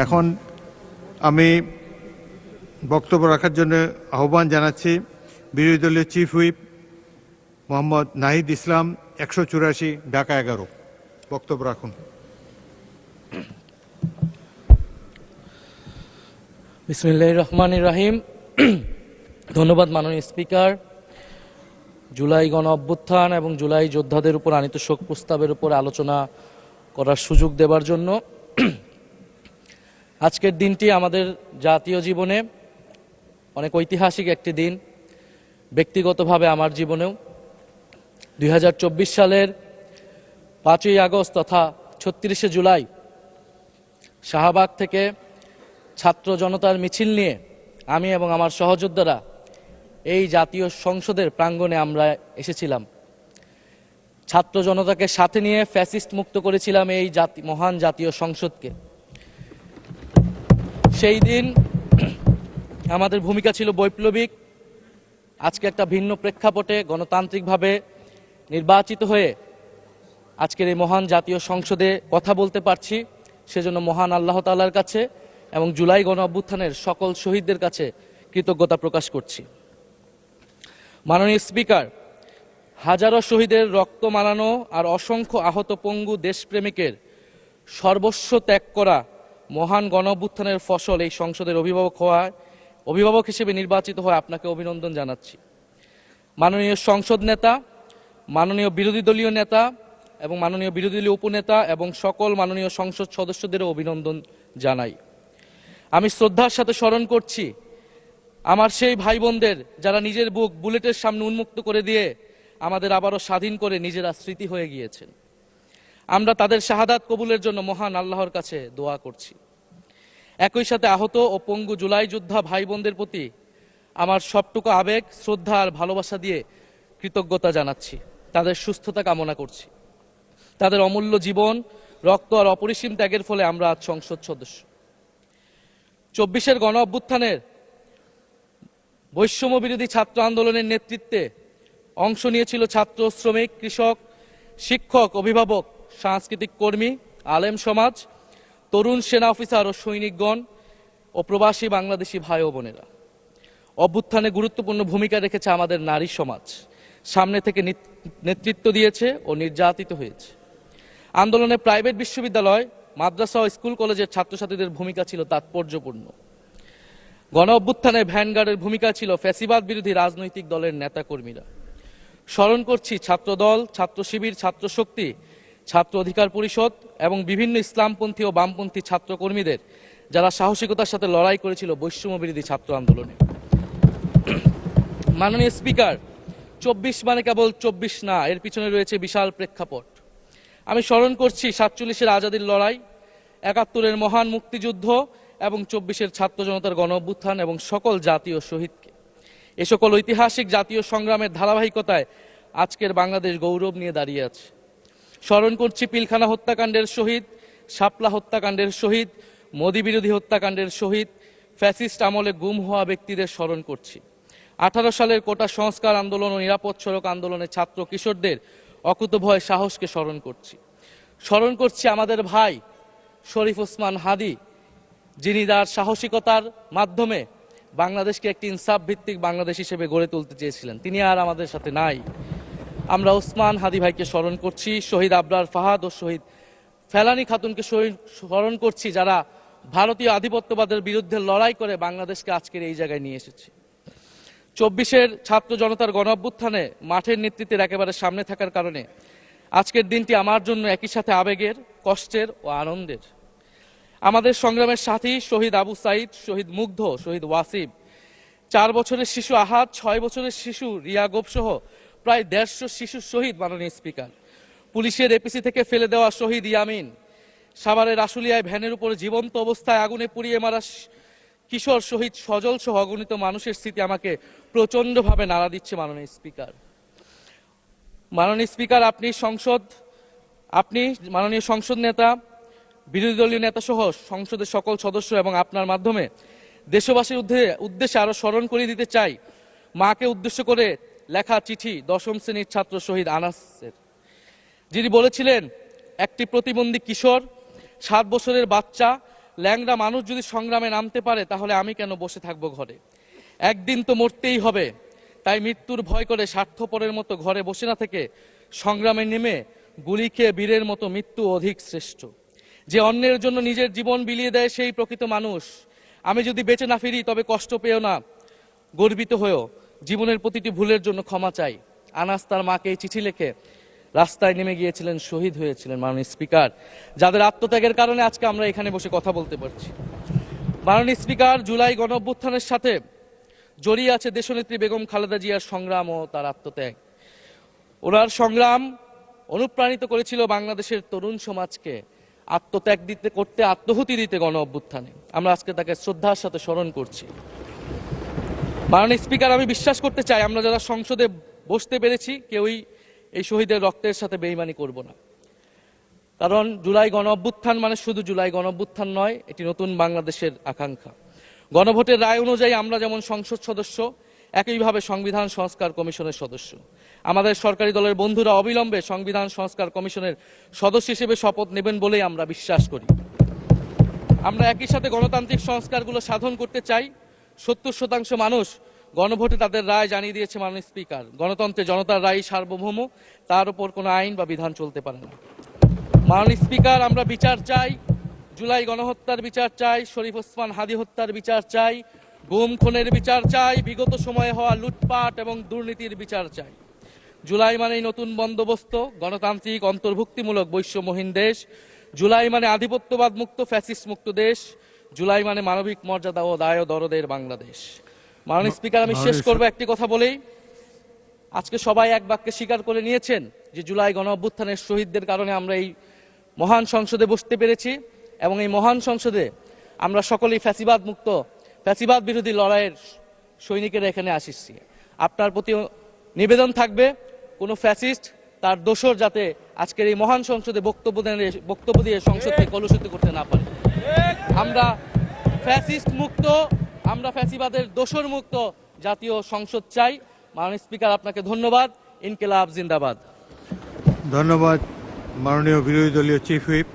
এখন আমি বক্তব্য রাখার জন্য আহ্বান জানাচ্ছি বিরোধী দলীয় চিফ হুইপ মোহাম্মদ নাহিদ ইসলাম, 184, ঢাকা 11। বক্তব্য রাখুন। বিসমিল্লাহির রহমানির রহিম। ধন্যবাদ মাননীয় স্পিকার। জুলাই গণ অভ্যুত্থান এবং জুলাই যোদ্ধাদের উপর আনীত শোক প্রস্তাবের উপর আলোচনা করার সুযোগ দেবার জন্য। আজকের দিনটি আমাদের জাতীয় জীবনে অনেক ঐতিহাসিক একটি দিন, ব্যক্তিগতভাবে আমার জীবনেও। 2024 সালের 5ই আগস্ট তথা 36শে জুলাই শাহবাগ থেকে ছাত্র জনতার মিছিল নিয়ে আমি এবং আমার সহযোদ্ধারা এই জাতীয় সংসদের প্রাঙ্গণে আমরা এসেছিলাম। ছাত্র জনতাকে সাথে নিয়ে ফ্যাসিস্ট মুক্ত করেছিলাম এই মহান জাতীয় সংসদকে। সেই দিন আমাদের ভূমিকা ছিল বৈপ্লবিক। আজকে একটা ভিন্ন প্রেক্ষাপটে গণতান্ত্রিকভাবে নির্বাচিত হয়ে আজকের এই মহান জাতীয় সংসদে কথা বলতে পারছি, সেজন্য মহান আল্লাহ তাআলার কাছে এবং জুলাই গণ অভ্যুত্থানের সকল শহীদদের কাছে কৃতজ্ঞতা প্রকাশ করছি। মাননীয় স্পিকার, হাজারো শহীদের রক্ত মানানো আর অসংখ্য আহত পঙ্গু দেশপ্রেমিকের সর্বস্ব ত্যাগ করা মহান গণ অভ্যুত্থানের ফসল এই সংসদের অভিভাবক হিসেবে নির্বাচিত হয়ে আপনাকে অভিনন্দন জানাচ্ছি। মাননীয় সংসদ নেতা, মাননীয় বিরোধী দলীয় নেতা এবং মাননীয় বিরোধী দলীয় উপনেতা এবং সকল মাননীয় সংসদ সদস্যদেরও অভিনন্দন জানাই। আমি শ্রদ্ধার সাথে স্মরণ করছি আমার সেই ভাই বোনদের যারা নিজের বুক বুলেটের সামনে উন্মুক্ত করে দিয়ে আমাদের আবারও স্বাধীন করে নিজেরা স্মৃতি হয়ে গিয়েছেন। আমরা তাদের শাহাদাত কবুলের জন্য মহান আল্লাহর কাছে দোয়া করছি। একই সাথে আহত ও পঙ্গু জুলাই যোদ্ধা ভাই বোনদের প্রতি আমার সবটুকু আবেগ, শ্রদ্ধা আর ভালোবাসা দিয়ে কৃতজ্ঞতা জানাচ্ছি। তাদের সুস্থতা কামনা করছি। তাদের অমূল্য জীবন, রক্ত আর অপরিসীম ত্যাগের ফলে আমরা আজ সংসদ সদস্য। 24-এর গণ অভ্যুত্থানের বৈষম্য বিরোধী ছাত্র আন্দোলনের নেতৃত্বে অংশ নিয়েছিল ছাত্র, শ্রমিক, কৃষক, শিক্ষক, অভিভাবক, সাংস্কৃতিক কর্মী, আলেম সমাজ, তরুণ সেনা অফিসার ও সৈনিকগণ ও প্রবাসী বাংলাদেশি ভাই ও বোনেরা। অভ্যুত্থানে গুরুত্বপূর্ণ ভূমিকা রেখেছে আমাদের নারী সমাজ, সামনে থেকে নেতৃত্ব দিয়েছে ও নির্যাতিত হয়েছে। আন্দোলনে প্রাইভেট বিশ্ববিদ্যালয়, মাদ্রাসা ও স্কুল কলেজের ছাত্রছাত্রীদের ভূমিকা ছিল তাৎপর্যপূর্ণ। গণ অভ্যুত্থানে ভ্যানগার্ডের ভূমিকা ছিল ফ্যাসিবাদ বিরোধী রাজনৈতিক দলের নেতাকর্মীরা। স্মরণ করছি ছাত্রদল, ছাত্র শিবির, ছাত্র শক্তি, ছাত্র অধিকার পরিষদ এবং বিভিন্ন ইসলামপন্থী ও বামপন্থী ছাত্রকর্মীদের যারা সাহসিকতার সাথে লড়াই করেছিল বৈষম্য বিরোধী ছাত্র আন্দোলনে। মাননীয় স্পিকার, 24 মানে কেবল 24 না, এর পিছনে রয়েছে বিশাল প্রেক্ষাপট। আমি স্মরণ করছি 47-এর আজাদির লড়াই, 71-এর মহান মুক্তিযুদ্ধ এবং 24-এর ছাত্র জনতার গণ অভ্যুত্থান এবং সকল জাতীয় শহীদকে। এ সকল ঐতিহাসিক জাতীয় সংগ্রামের ধারাবাহিকতায় আজকের বাংলাদেশ গৌরব নিয়ে দাঁড়িয়ে আছে। স্মরণ করছি পিলখানা হত্যাকাণ্ডের শহীদ, শাপলা হত্যাকাণ্ডের শহীদ, মোদী বিরোধী হত্যাকাণ্ডের শহীদ, ফ্যাসিস্ট আমলে গুম হওয়া ব্যক্তিদের স্মরণ করছি। 18 সালের কোটা সংস্কার আন্দোলন ও নিরাপদ সড়ক আন্দোলনের ছাত্র কিশোরদের অকুতোভয় সাহসকে স্মরণ করছি। স্মরণ করছি আমাদের ভাই শরীফ ওসমান হাদী, যিনি তার সাহসিকতার মাধ্যমে বাংলাদেশকে একটি ইনসাফ ভিত্তিক বাংলাদেশ হিসেবে গড়ে তুলতে চেয়েছিলেন। তিনি আর আমাদের সাথে নাই। আমরা ওসমান হাদী ভাইকে স্মরণ করছি। শহীদ আবরার ফাহাদ ও শহীদ ফেলানী খাতুনকে স্মরণ করছি, যারা ভারতীয় আধিপত্যবাদের বিরুদ্ধে লড়াই করে বাংলাদেশকে আজকের এই জায়গায় নিয়ে এসেছে। 24-এর ছাত্র জনতার গণ অভ্যুত্থানে মাঠের নেতৃত্বের একেবারে সামনে থাকার কারণে আজকের দিনটি আমার জন্য একই সাথে আবেগের, কষ্টের ও আনন্দের। আমাদের সংগ্রামের সাথী শহীদ আবু সাইদ, শহীদ মুগ্ধ, শহীদ ওয়াসিব, 4 বছরের শিশু আহাদ, 6 বছরের শিশু রিয়া গোপ সহ প্রায় 150 শিশু শহীদ। মাননীয় স্পিকার, পুলিশের এপিসি থেকে ফেলে দেওয়া শহীদ ইয়ামিন, সাভারের আশুলিয়ায় ভ্যানের উপরে জীবন্ত অবস্থায় আগুনে পুড়িয়ে মারা কিশোর শহীদ সজল সহ অগণিত মানুষের স্মৃতি আমাকে প্রচন্ডভাবে নাড়া দিচ্ছে। মাননীয় স্পিকার, আপনি মাননীয় সংসদ নেতা, বিরোধী দলীয় নেতা সহ সংসদের সকল সদস্য এবং আপনার মাধ্যমে দেশবাসীর উদ্দেশ্যে আরো স্মরণ করিয়ে দিতে চাই মাকে উদ্দেশ্য করে লেখা চিঠি 10ম শ্রেণীর ছাত্র শহীদ আনাসের, যিনি বলেছিলেন, একটি প্রতিবন্ধী কিশোর, 7 বছরের বাচ্চা ল্যাংড়া মানুষ যদি সংগ্রামে নামতে পারে তাহলে আমি কেন বসে থাকবো ঘরে? একদিন তো মরতেই হবে, তাই মৃত্যুর ভয় করে স্বার্থপরের মতো ঘরে বসে না থেকে সংগ্রামে নেমে গুলি খেয়ে বীরের মতো মৃত্যু অধিক শ্রেষ্ঠ। যে অন্যের জন্য নিজের জীবন বিলিয়ে দেয় সেই প্রকৃত মানুষ। আমি যদি বেঁচে না ফিরি তবে কষ্ট পেও না, গর্বিত হয়েও জীবনের প্রতিটি ভুলের জন্য ক্ষমা চাই। আনাস তার মাকে এই চিঠি লিখে রাস্তায় নেমে গিয়েছিলেন, শহীদ হয়েছিলেন মাননীয় স্পিকার, যাদের আত্মত্যাগের কারণে আজকে আমরা এখানে বসে কথা বলতে পারছি। মাননীয় স্পিকার, জুলাই গণঅভ্যুত্থানের সাথে জড়িয়ে আছে দেশনেত্রী বেগম খালেদা জিয়ার সংগ্রাম ও তার আত্মত্যাগ। ওনার সংগ্রাম অনুপ্রাণিত করেছিল বাংলাদেশের তরুণ সমাজকে আত্মত্যাগ করতে, আত্মহুতি দিতে গণ অভ্যুত্থানে। আমরা আজকে তাকে শ্রদ্ধার সাথে স্মরণ করছি। মাননীয় স্পিকার, আমি বিশ্বাস করতে চাই আমরা যারা সংসদে বসতে পেরেছি কেউই এই শহীদের রক্তের সাথে বেইমানি করব না। কারণ জুলাই গণ অভ্যুত্থান মানে শুধু জুলাই গণ অভ্যুত্থান নয়, এটি নতুন বাংলাদেশের আকাঙ্ক্ষা। গণভোটের রায় অনুযায়ী আমরা যেমন সংসদ সদস্য, একইভাবে সংবিধান সংস্কার কমিশনের সদস্য। আমাদের সরকারি দলের বন্ধুরা অবিলম্বে সংবিধান সংস্কার কমিশনের সদস্য হিসেবে শপথ নেবেন বলেই আমরা বিশ্বাস করি। আমরা একই সাথে গণতান্ত্রিক সংস্কারগুলো সাধন করতে চাই। 70% মানুষ গণভোটে তাদের রায় জানিয়ে দিয়েছে মাননীয় স্পিকার। গণতন্ত্রে জনতার রায় সার্বভৌম, তার উপর কোনো আইন বা বিধান চলতে পারে না। মাননীয় স্পিকার, আমরা বিচার চাই, জুলাই গণহত্যার বিচার চাই, শরীফ ওসমান হাদি হত্যার বিচার চাই, গুম খুনের বিচার চাই, বিগত সময়ে হওয়া লুটপাট এবং দুর্নীতির বিচার চাই। জুলাই মানেই নতুন বন্দোবস্ত, গণতান্ত্রিক অন্তর্ভুক্তিমূলক বৈষম্যহীন দেশ। জুলাই মানে আধিপত্যবাদ মুক্ত, ফ্যাসিস্ট মুক্ত দেশ। জুলাই মানে মানবিক মর্যাদা ও দায় ও দরদের বাংলাদেশ। মাননীয় স্পিকার, আমি শেষ করবো একটি কথা বলেই। আজকে সবাই এক বাক্যে স্বীকার করে নিয়েছেন যে জুলাই গণ অভ্যুত্থানের শহীদদের কারণে আমরা এই মহান সংসদে বসতে পেরেছি এবং এই মহান সংসদে আমরা সকলেই ফ্যাসিবাদ মুক্ত, ফ্যাসিবাদ বিরোধী লড়াইয়ের সৈনিকেরা এখানে আসিছি। আপনার প্রতি নিবেদন থাকবে কোনো ফ্যাসিস্ট তার দোসর যাতে আজকের এই মহান সংসদে বক্তব্য দিয়ে সংসদকে কলুষিত করতে না পারে। আমরা ফ্যাসিস্ট মুক্ত, আমরা ফ্যাসিবাদের দোসর মুক্ত জাতীয় সংসদ চাই। মাননীয় স্পিকার, আপনাকে ধন্যবাদ। ইনকিলাব জিন্দাবাদ। ধন্যবাদ মাননীয় বিরোধী দলীয় চিফ হুইপ।